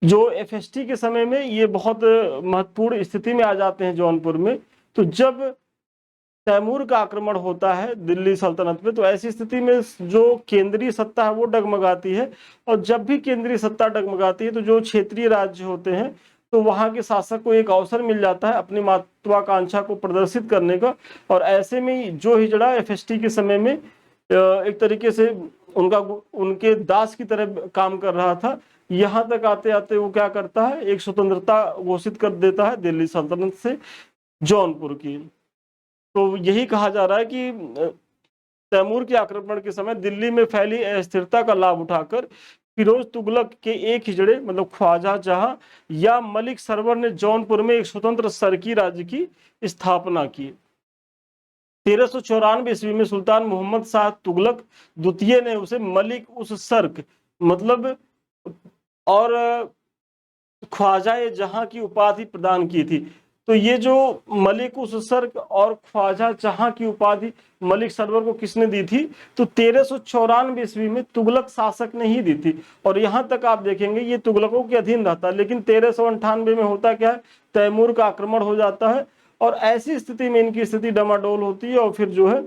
जो एफएसटी के समय में ये बहुत महत्वपूर्ण स्थिति में आ जाते हैं जौनपुर में। तो जब तैमूर का आक्रमण होता है दिल्ली सल्तनत में, तो ऐसी स्थिति में जो केंद्रीय सत्ता है वो डगमगाती है। और जब भी केंद्रीय सत्ता डगमगाती है तो जो क्षेत्रीय राज्य होते हैं तो वहां के शासक को एक अवसर मिल जाता है अपनी महत्वाकांक्षा को प्रदर्शित करने का। और ऐसे में जो हिजड़ा एफएसटी के समय में एक तरीके से उनके दास की तरह काम कर रहा था, यहाँ तक आते आते वो क्या करता है, एक स्वतंत्रता घोषित कर देता है दिल्ली सल्तनत से जौनपुर की। तो यही कहा जा रहा है कि तैमूर के आक्रमण के समय दिल्ली में फैली अस्थिरता का लाभ उठाकर फिरोज तुगलक के एक हिजड़े मतलब ख्वाजा जहां या मलिक सरवर ने जौनपुर में एक स्वतंत्र सरकी राज्य की स्थापना की। 1394 ईस्वी में सुल्तान मोहम्मद शाह तुगलक द्वितीय ने उसे मलिक उस सर्क मतलब और ख्वाजा जहां की उपाधि प्रदान की थी। तो ये जो मलिक उस सर्क और ख्वाजा जहां की उपाधि मलिक सरवर को किसने दी थी, तो 1394 ईस्वी में तुगलक शासक ने ही दी थी। और यहां तक आप देखेंगे ये तुगलकों के अधीन रहता है, लेकिन 1398 में होता क्या है, तैमूर का आक्रमण हो जाता है और ऐसी स्थिति में इनकी स्थिति डमाडोल होती है और फिर जो है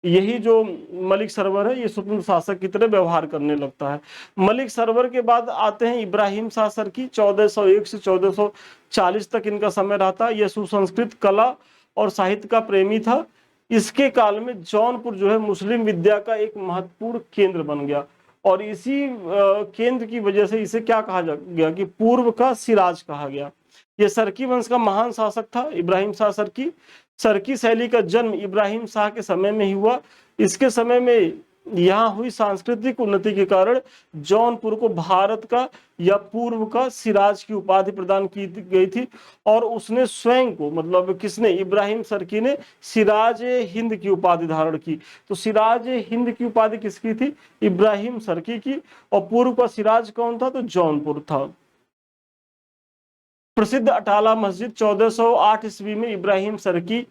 यही जो मलिक सरवर है ये स्वतंत्र शासक की तरह व्यवहार करने लगता है। मलिक सरवर के बाद आते हैं इब्राहिम शाह सरकी, 1401 से 1440 तक इनका समय रहता है। यह सुसंस्कृत कला और साहित्य का प्रेमी था। इसके काल में जौनपुर जो है मुस्लिम विद्या का एक महत्वपूर्ण केंद्र बन गया और इसी केंद्र की वजह से इसे क्या कहा गया कि पूर्व का सिराज कहा गया। यह सरकी वंश का महान शासक था इब्राहिम शाह सरकी। सरकी शैली का जन्म इब्राहिम शाह के समय में ही हुआ। इसके समय में यहाँ हुई सांस्कृतिक उन्नति के कारण जौनपुर को भारत का या पूर्व का सिराज की उपाधि प्रदान की गई थी। और उसने स्वयं को मतलब किसने, इब्राहिम सरकी ने सिराज हिंद की उपाधि धारण की। तो सिराज हिंद की उपाधि किसकी थी, इब्राहिम सरकी की। और पूर्व का सिराज कौन था, तो जौनपुर था। प्रसिद्ध अटाला मस्जिद 1408 ईस्वी में इब्राहिम सरकी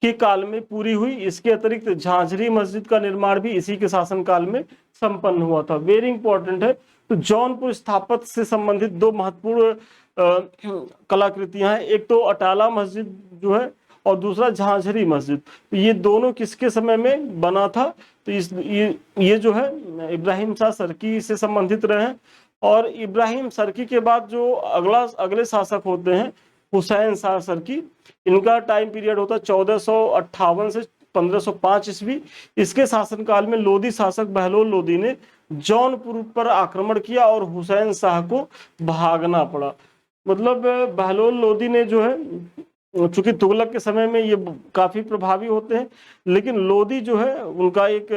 के काल में पूरी हुई। इसके अतिरिक्त झांझरी मस्जिद का निर्माण भी इसी के शासनकाल में संपन्न हुआ था। वेरी इंपॉर्टेंट है। तो जौनपुर स्थापत्य से संबंधित दो महत्वपूर्ण कलाकृतियां हैं, एक तो अटाला मस्जिद जो है और दूसरा झांझरी मस्जिद। तो ये दोनों किसके समय में बना था, तो ये जो है इब्राहिम शाह सरकी से संबंधित रहे हैं। और इब्राहिम सरकी के बाद जो अगले शासक होते हैं हुसैन शाह सरकी, इनका टाइम पीरियड होता है 1458 से 1505 ईस्वी। इसके शासनकाल में लोधी शासक बहलोल लोधी ने जौनपुर पर आक्रमण किया और हुसैन शाह को भागना पड़ा। मतलब बहलोल लोधी ने जो है, चूंकि तुगलक के समय में ये काफी प्रभावी होते हैं, लेकिन लोधी जो है उनका एक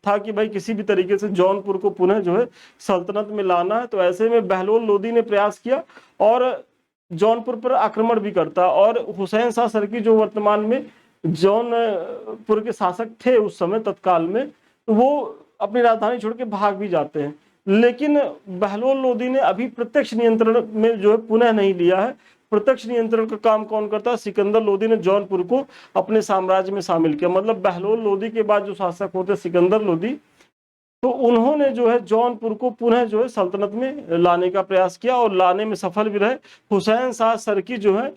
था कि भाई किसी भी तरीके से जौनपुर को पुनः जो है सल्तनत में लाना है। तो ऐसे में बहलोल लोधी ने प्रयास किया और जौनपुर पर आक्रमण भी करता। और हुसैन शाह सरकी जो वर्तमान में जौनपुर के शासक थे उस समय तत्काल में, तो वो अपनी राजधानी छोड़ के भाग भी जाते हैं। लेकिन बहलोल लोधी ने अभी प्रत्यक्ष नियंत्रण में जो है पुनः नहीं लिया है। प्रत्यक्ष नियंत्रण का काम कौन करता है, सिकंदर लोधी ने जौनपुर को अपने साम्राज्य में शामिल किया। मतलब बहलोल लोधी के बाद जो शासक होते सिकंदर लोधी, तो उन्होंने जो है जौनपुर को पुनः जो है सल्तनत में लाने का प्रयास किया और लाने में सफल भी रहे। हुसैन शाह सरकी जो है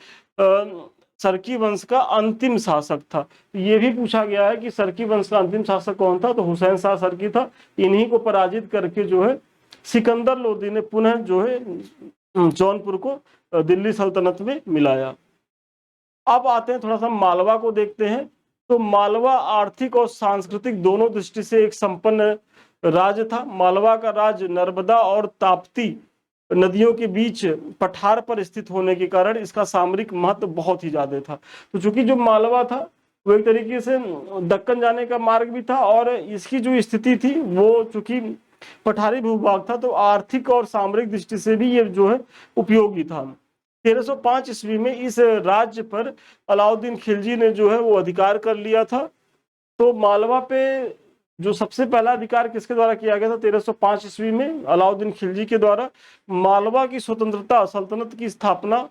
सरकी वंश का अंतिम शासक था। तो ये भी पूछा गया है कि सरकी वंश का अंतिम शासक कौन था, तो हुसैन शाह सरकी था। इन्हीं को पराजित करके जो है सिकंदर लोधी ने पुनः जो है जौनपुर को दिल्ली सल्तनत में मिलाया। अब आते हैं थोड़ा सा मालवा को देखते हैं। तो मालवा आर्थिक और सांस्कृतिक दोनों दृष्टि से एक संपन्न राज्य था। मालवा का राज्य नर्मदा और ताप्ती नदियों के बीच पठार पर स्थित होने के कारण इसका सामरिक महत्व बहुत ही ज्यादा था। तो चूंकि जो मालवा था वो एक तरीके से दक्कन जाने का मार्ग भी था और इसकी जो स्थिति थी वो चूंकि पठारी भूभाग था, तो आर्थिक और सामरिक दृष्टि से भी ये जो है उपयोगी था। 1305 ईस्वी में इस राज्य पर अलाउद्दीन खिलजी ने जो है वो अधिकार कर लिया था। तो मालवा पे जो सबसे पहला अधिकार किसके द्वारा किया गया था 1305 ईस्वी में, अलाउद्दीन खिलजी के द्वारा। मालवा की स्वतंत्रता सल्तनत की स्थापना,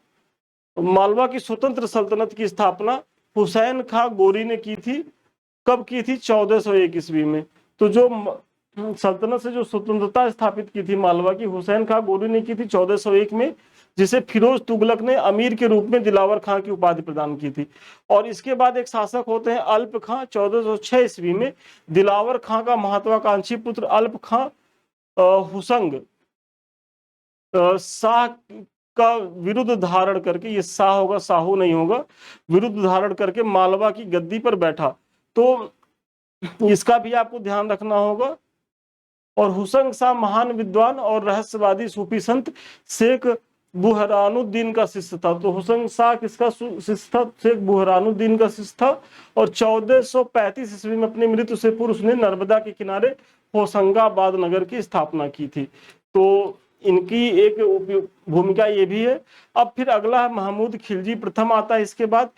मालवा की स्वतंत्र सल्तनत की स्थापना हुसैन खां गोरी ने की थी। कब की थी? 1401 ईस्वी में। तो जो सल्तनत से जो स्वतंत्रता स्थापित की थी मालवा की, हुसैन खां गोरी ने की थी 1401 में, जिसे फिरोज तुगलक ने अमीर के रूप में दिलावर खां की उपाधि प्रदान की थी। और इसके बाद एक शासक होते हैं अल्प खां, 1406 ईस्वी में दिलावर खां का महत्वाकांक्षी पुत्र अल्प खां हुसंग शाह का विरुद्ध धारण करके, ये शाह होगा, साहू नहीं होगा, विरुद्ध धारण करके मालवा की गद्दी पर बैठा। तो इसका भी आपको ध्यान रखना होगा। और हुसंग शाह महान विद्वान और रहस्यवादी सूफी संत शेख बुहरानुद्दीन का शिष्य था। तो हुसंग शाह किसका शिष्य था? शेख बुहरानुद्दीन का शिष्य था। और 1435 ईस्वी में अपनी मृत्यु से पूर्व उसने नर्मदा के किनारे होशंगाबाद नगर की स्थापना की थी। तो इनकी एक भूमिका ये भी है। अब फिर अगला है महमूद खिलजी प्रथम आता है। इसके बाद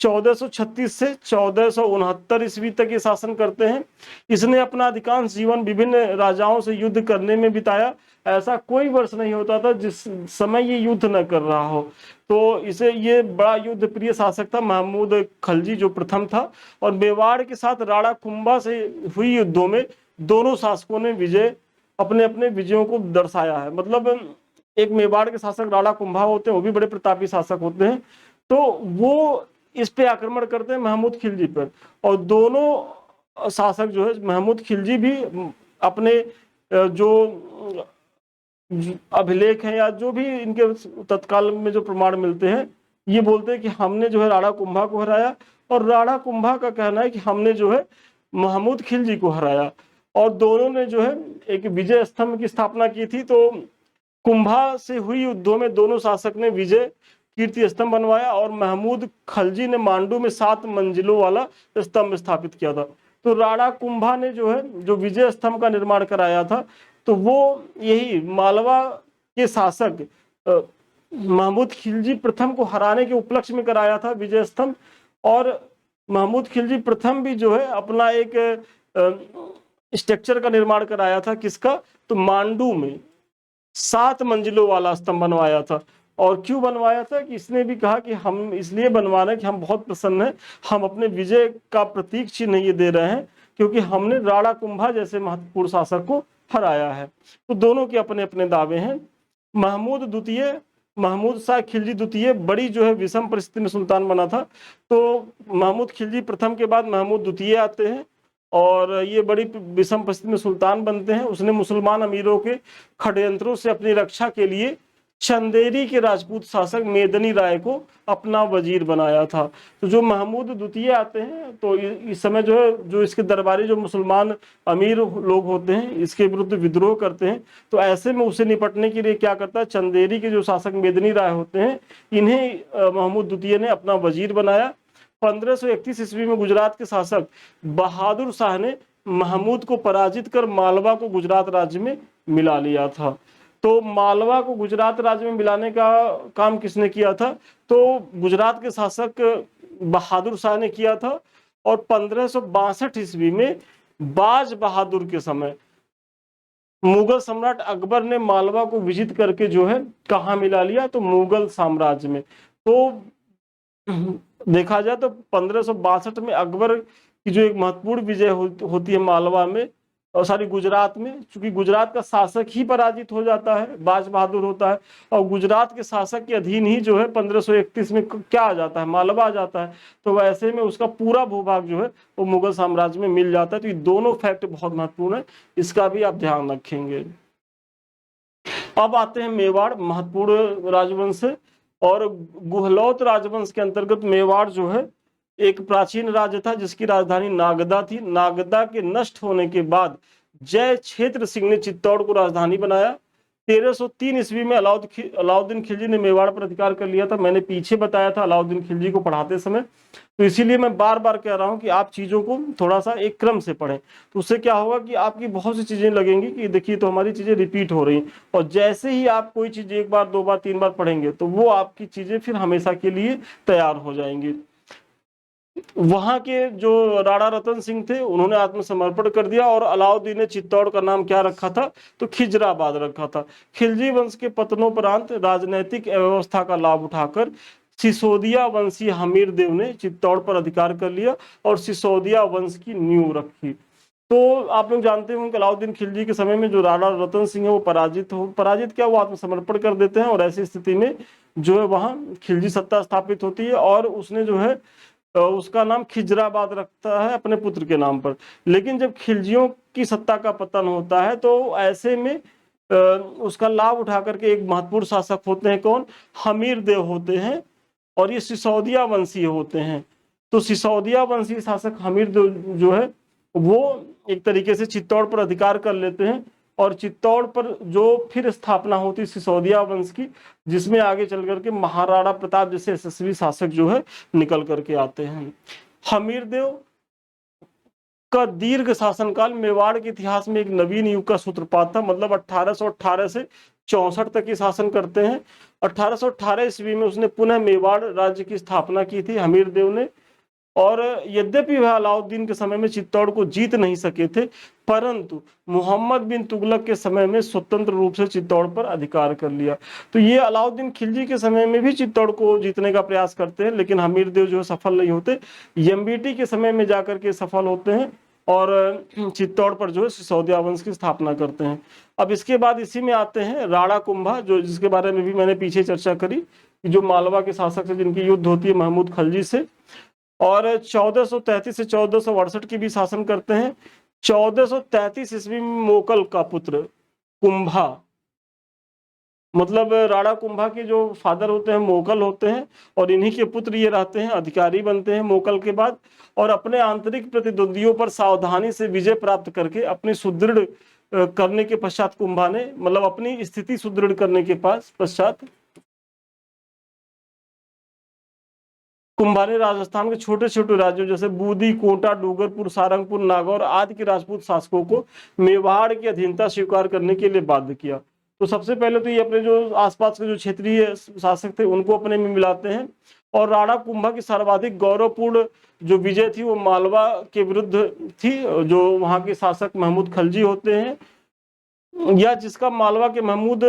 1436 से 1469 ईस्वी तक ये शासन करते हैं। इसने अपना अधिकांश जीवन विभिन्न राजाओं से युद्ध करने में बिताया। ऐसा कोई वर्ष नहीं होता था जिस समय ये युद्ध न कर रहा हो। तो इसे ये बड़ा युद्ध प्रिय शासक था महमूद खिलजी जो प्रथम था। और मेवाड़ के साथ राणा कुंभा से हुई युद्धों में दोनों शासकों ने अपने अपने विजयों को दर्शाया है। मतलब एक मेवाड़ के शासक राणा कुंभा होते हैं, वो भी बड़े प्रतापी शासक होते हैं। तो वो इस पे आक्रमण करते हैं महमूद खिलजी पर। और दोनों शासक जो है, महमूद खिलजी भी अपने जो अभिलेख है या जो भी इनके तत्काल में जो प्रमाण मिलते हैं, ये बोलते हैं कि हमने जो है राणा कुंभा को हराया। और राणा कुंभा का कहना है कि हमने जो है महमूद खिलजी को हराया। और दोनों ने जो है एक विजय स्तंभ की स्थापना की थी। तो कुंभा से हुई युद्धों में दोनों शासक ने विजय कीर्ति स्तंभ बनवाया। और महमूद खिलजी ने मांडू में 7 मंजिलों वाला स्तंभ स्थापित किया था। तो राणा कुंभा ने जो है जो विजय स्तंभ का निर्माण कराया था, तो वो यही मालवा के शासक महमूद खिलजी प्रथम को हराने के उपलक्ष्य में कराया था विजय स्तंभ। और महमूद खिलजी प्रथम भी जो है अपना एक स्ट्रक्चर का निर्माण कराया था। किसका? तो मांडू में 7 मंजिलों वाला स्तंभ बनवाया था। और क्यों बनवाया था? कि इसने भी कहा कि हम इसलिए बनवा रहे हैं कि हम बहुत प्रसन्न हैं, हम अपने विजय का प्रतीक चिन्ह ये दे रहे हैं क्योंकि हमने राणा कुंभा जैसे महत्वपूर्ण शासक को हराया है। तो दोनों के अपने अपने दावे हैं। महमूद शाह खिलजी द्वितीय बड़ी जो है विषम परिस्थिति में सुल्तान बना था। तो महमूद खिलजी प्रथम के बाद महमूद द्वितीय आते हैं और ये बड़ी विषम परिस्थिति में सुल्तान बनते हैं। उसने मुसलमान अमीरों के षड्यंत्रों से अपनी रक्षा के लिए चंदेरी के राजपूत शासक मेदनी राय को अपना वजीर बनाया था। तो जो महमूद द्वितीय आते हैं, तो इस समय जो है जो इसके दरबारी जो मुसलमान अमीर लोग होते हैं इसके विरुद्ध विद्रोह करते हैं। तो ऐसे में उसे निपटने के लिए क्या करता है, चंदेरी के जो शासक मेदनी राय होते हैं, इन्हें महमूद द्वितीय ने अपना वजीर बनाया। 1531 ईस्वी में गुजरात के शासक बहादुर शाह ने महमूद को पराजित कर मालवा को गुजरात राज्य में मिला लिया था। तो मालवा को गुजरात राज्य में मिलाने का काम किसने किया था? तो गुजरात के शासक बहादुर शाह ने किया था। और 1562 ईस्वी में बाज बहादुर के समय मुगल सम्राट अकबर ने मालवा को विजित करके जो है कहाँ मिला लिया? तो मुगल साम्राज्य में। तो देखा जाए तो 1562 में अकबर की जो एक महत्वपूर्ण विजय होती है मालवा में और सारी गुजरात में, चूंकि गुजरात का शासक ही पराजित हो जाता है, बाज बहादुर होता है, और गुजरात के शासक के अधीन ही जो है 1531 में क्या आ जाता है, मालवा आ जाता है। तो वैसे में उसका पूरा भूभाग जो है वो मुगल साम्राज्य में मिल जाता है। तो ये दोनों फैक्ट बहुत महत्वपूर्ण है, इसका भी आप ध्यान रखेंगे। अब आते हैं मेवाड़, महत्वपूर्ण राजवंश है। और गुहलौत राजवंश के अंतर्गत मेवाड़ जो है एक प्राचीन राज्य था जिसकी राजधानी नागदा थी। नागदा के नष्ट होने के बाद जय क्षेत्र सिंह ने चित्तौड़ को राजधानी बनाया। 1303 ईस्वी में अलाउद्दीन खिलजी ने मेवाड़ पर अधिकार कर लिया था। मैंने पीछे बताया था अलाउद्दीन खिलजी को पढ़ाते समय, तो इसीलिए मैं बार बार कह रहा हूं कि आप चीजों को थोड़ा सा एक क्रम से पढ़ें, तो उससे क्या होगा कि आपकी बहुत सी चीजें लगेंगी कि देखिए तो हमारी चीजें रिपीट हो रही हैं। और जैसे ही आप कोई चीज एक बार, दो बार, तीन बार पढ़ेंगे तो वो आपकी चीजें फिर हमेशा के लिए तैयार हो जाएंगी। वहां के जो राणा रतन सिंह थे उन्होंने आत्मसमर्पण कर दिया, और अलाउद्दीन ने चित्तौड़ का नाम क्या रखा था, तो खिजराबाद रखा था। खिलजी वंश के पतनोपरांत राजनैतिक व्यवस्था का लाभ उठाकर सिसोदिया वंशी हमीर देव ने चित्तौड़ पर अधिकार कर लिया और सिसोदिया वंश की नींव रखी। तो आप लोग जानते होंगे कि अलाउद्दीन खिलजी के समय में जो राणा रतन सिंह है वो पराजित क्या, वो आत्मसमर्पण कर देते हैं, और ऐसी स्थिति में जो है वहां खिलजी सत्ता स्थापित होती है, और उसने जो है उसका नाम खिजराबाद रखता है अपने पुत्र के नाम पर। लेकिन जब खिलजियों की सत्ता का पतन होता है तो ऐसे में उसका लाभ उठा करके एक महत्वपूर्ण शासक होते हैं, कौन, हमीर देव होते हैं, और ये सिसोदिया वंशी होते हैं। तो सिसोदिया वंशी शासक हमीर देव जो है वो एक तरीके से चित्तौड़ पर अधिकार कर लेते हैं, और चित्तौड़ पर जो फिर स्थापना होती सिसोदिया वंश की, जिसमें आगे चल करके महाराणा प्रताप जैसे यशस्वी शासक जो है निकल करके आते हैं। हमीर देव का दीर्घ शासनकाल मेवाड़ के इतिहास में एक नवीन युग का सूत्रपात था। मतलब 1818 से 64 तक की शासन करते हैं। 1818 ईस्वी में उसने पुनः मेवाड़ राज्य की स्थापना की थी हमीर देव ने, और यद्यपि वह अलाउद्दीन के समय में चित्तौड़ को जीत नहीं सके थे, परंतु मोहम्मद बिन तुगलक के समय में स्वतंत्र रूप से चित्तौड़ पर अधिकार कर लिया। तो ये अलाउद्दीन खिलजी के समय में भी चित्तौड़ को जीतने का प्रयास करते हैं, लेकिन हमीर देव जो है सफल नहीं होते। एमबीटी के समय में जाकर के सफल होते हैं, और चित्तौड़ पर जो है सिसोदिया वंश की स्थापना करते हैं। अब इसके बाद इसी में आते हैं राणा कुंभा, जो जिसके बारे में भी मैंने पीछे चर्चा करी, जो मालवा के शासक से जिनकी युद्ध होती है महमूद खलजी से, और 1433 से 1468 की भी शासन करते हैं। 1433 ईस्वी में मोकल का पुत्र कुंभा, मतलब राणा कुंभा के जो फादर होते हैं मोकल होते हैं, और इन्हीं के पुत्र ये रहते हैं, अधिकारी बनते हैं मोकल के बाद, और अपने आंतरिक प्रतिद्वंदियों पर सावधानी से विजय प्राप्त करके अपनी सुदृढ़ करने के पश्चात कुंभा ने, मतलब अपनी स्थिति सुदृढ़ करने के पश्चात कुंभा ने राजस्थान के छोटे छोटे राज्यों जैसे बूंदी, कोटा, डूंगरपुर, सारंगपुर, नागौर आदि के राजपूत शासकों को मेवाड़ की अधीनता स्वीकार करने के लिए बाध्य किया। तो सबसे पहले तो ये अपने जो आसपास के जो क्षेत्रीय शासक थे उनको अपने में मिलाते हैं, और राणा कुंभा की सर्वाधिक गौरवपूर्ण जो विजय थी वो मालवा के विरुद्ध थी, जो वहां के शासक महमूद खलजी होते हैं, या जिसका मालवा के महमूद।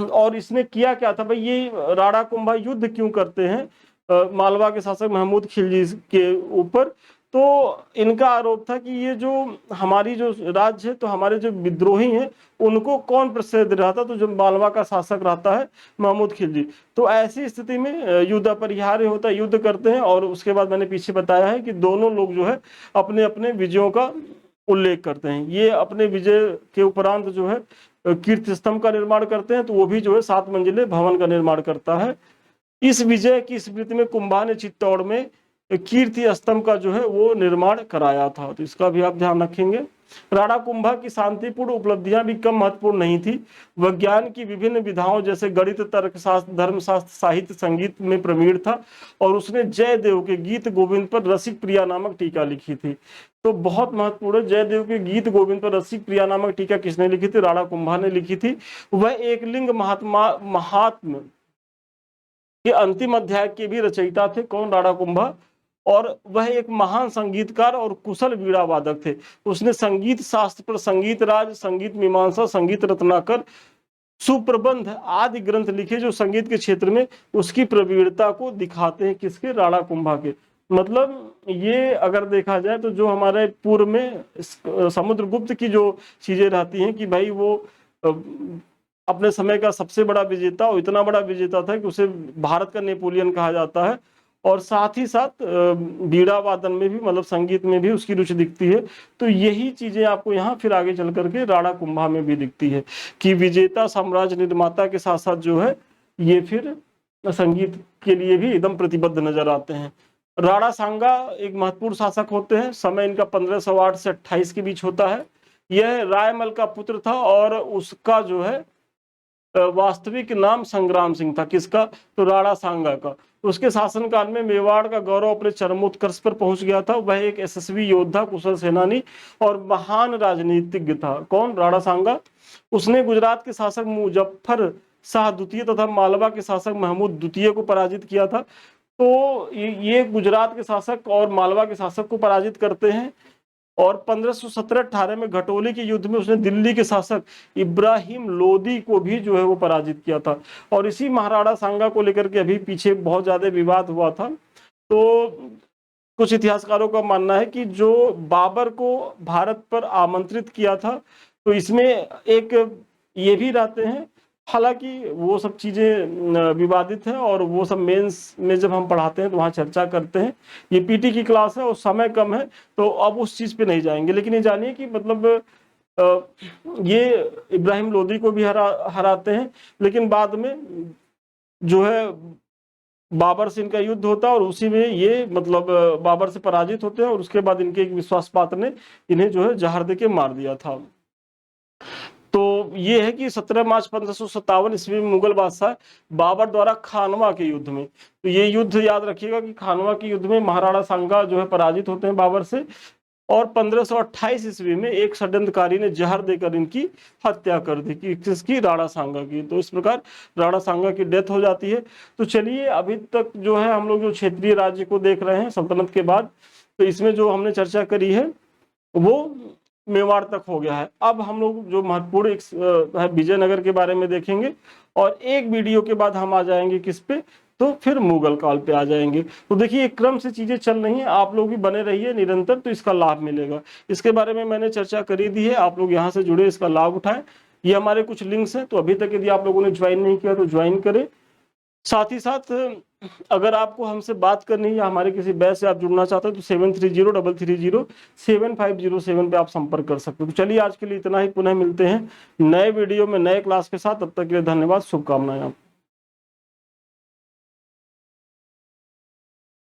और इसने किया क्या था भाई, ये राणा कुंभा युद्ध क्यों करते हैं मालवा के शासक महमूद खिलजी के ऊपर, तो इनका आरोप था कि ये जो हमारी जो राज्य है, तो हमारे जो विद्रोही हैं उनको कौन प्रश्रय दे रहा था, तो जो मालवा का शासक रहता है महमूद खिलजी। तो ऐसी स्थिति में युद्ध अपरिहार्य होता है, युद्ध करते हैं, और उसके बाद मैंने पीछे बताया है कि दोनों लोग जो है अपने अपने विजयों का उल्लेख करते हैं। ये अपने विजय के उपरांत जो है कीर्ति स्तंभ का निर्माण करते हैं, तो वो भी जो है 7 मंजिले भवन का निर्माण करता है। इस विजय की स्मृति में कुंभा ने चित्तौड़ में कीर्ति स्तंभ का जो है वो निर्माण कराया था, तो इसका भी आप ध्यान रखेंगे। राणा कुंभा की शांतिपूर्ण उपलब्धियां भी कम महत्वपूर्ण नहीं थी। विज्ञान की विभिन्न विधाओं जैसे गणित, तर्कशास्त्र, धर्मशास्त्र, साहित्य, संगीत में प्रवीण था, और उसने जयदेव के गीत गोविंद पर रसिक प्रिया नामक टीका लिखी थी। तो बहुत महत्वपूर्ण है, जयदेव के गीत गोविंद पर रसिक प्रिया नामक टीका किसने लिखी थी, राणा कुंभा ने लिखी थी। वह एक लिंग महात्म के अंतिम अध्याय के भी रचयिता थे, कौन, राणा कुंभा, और वह एक महान संगीतकार और कुशल वीणा वादक थे। उसने संगीत शास्त्र पर संगीत राज, संगीत मीमांसा, संगीत रत्नाकर, सुप्रबंध आदि ग्रंथ लिखे, जो संगीत के क्षेत्र में उसकी प्रवीणता को दिखाते हैं, किसके, राणा कुंभा के। मतलब ये अगर देखा जाए तो जो हमारे पूर्व में समुद्रगुप्त की जो चीजें रहती हैं कि भाई वो अपने समय का सबसे बड़ा विजेता, और इतना बड़ा विजेता था कि उसे भारत का नेपोलियन कहा जाता है, और साथ ही साथ बीड़ा वादन में भी, मतलब संगीत में भी उसकी रुचि दिखती है। तो यही चीजें आपको यहाँ फिर आगे चल करके राणा कुंभा में भी दिखती है कि विजेता, साम्राज्य निर्माता के साथ साथ जो है ये फिर संगीत के लिए भी एकदम प्रतिबद्ध नजर आते हैं। राणा सांगा एक महत्वपूर्ण शासक होते हैं, समय इनका 1508 से 28 के बीच होता है। यह रायमल का पुत्र था, और उसका जो है वास्तविक नाम संग्राम सिंह था। किसका? तो राणा सांगा का। उसके शासनकाल में मेवाड़ का गौरव अपने चरमोत्कर्ष पर पहुंच गया था। वह एक यशस्वी योद्धा, कुशल सेनानी और महान राजनीतिज्ञ था। कौन? राणा सांगा। उसने गुजरात के शासक मुजफ्फर शाह द्वितीय तथा मालवा के शासक महमूद द्वितीय को पराजित किया था। तो ये गुजरात के शासक और मालवा के शासक को पराजित करते हैं। और 1517-18 में घटोली के युद्ध में उसने दिल्ली के शासक इब्राहिम लोदी को भी जो है वो पराजित किया था। और इसी महाराणा सांगा को लेकर के अभी पीछे बहुत ज्यादा विवाद हुआ था। तो कुछ इतिहासकारों का मानना है कि जो बाबर को भारत पर आमंत्रित किया था, तो इसमें एक ये भी रहते हैं। हालांकि वो सब चीजें विवादित है और वो सब मेंस में जब हम पढ़ाते हैं तो वहाँ चर्चा करते हैं। ये पीटी की क्लास है और समय कम है, तो अब उस चीज पे नहीं जाएंगे। लेकिन ये जानिए कि मतलब ये इब्राहिम लोदी को भी हराते हैं, लेकिन बाद में जो है बाबर से इनका युद्ध होता है और उसी में ये मतलब बाबर से पराजित होते हैं। और उसके बाद इनके एक विश्वास पात्र ने इन्हें जो है जहर दे के मार दिया था। तो ये है कि 17 मार्च 1557 ईस्वी में मुगल बादशाह बाबर द्वारा खानवा के युद्ध में, तो ये युद्ध याद रखिएगा कि खानवा के युद्ध में महाराणा सांगा जो है पराजित होते हैं बाबर से। और 1528 ईस्वी में एक षड्यंत्रकारी ने जहर देकर इनकी हत्या कर दी, कि किसकी? राणा सांगा की। तो इस प्रकार राणा सांगा की डेथ हो जाती है। तो चलिए, अभी तक जो है हम लोग जो क्षेत्रीय राज्य को देख रहे हैं सल्तनत के बाद, तो इसमें जो हमने चर्चा करी है वो मेवाड़ तक हो गया है। अब हम लोग जो महत्वपूर्ण है विजयनगर के बारे में देखेंगे, और एक वीडियो के बाद हम आ जाएंगे किस पे? तो फिर मुगल काल पे आ जाएंगे। तो देखिए एक क्रम से चीजें चल रही हैं, आप लोग भी बने रहिए निरंतर, तो इसका लाभ मिलेगा। इसके बारे में मैंने चर्चा करी दी है, आप लोग यहाँ से जुड़े, इसका लाभ उठाएं। ये हमारे कुछ लिंक्स हैं, तो अभी तक यदि आप लोगों ने ज्वाइन नहीं किया तो ज्वाइन करें। साथ ही साथ अगर आपको हमसे बात करनी है या हमारे किसी बैच से आप जुड़ना चाहते हैं तो 7303307507 पे आप संपर्क कर सकते हो। तो चलिए आज के लिए इतना ही, पुनः मिलते हैं नए वीडियो में नए क्लास के साथ। तब तक के लिए धन्यवाद, शुभकामनाएं।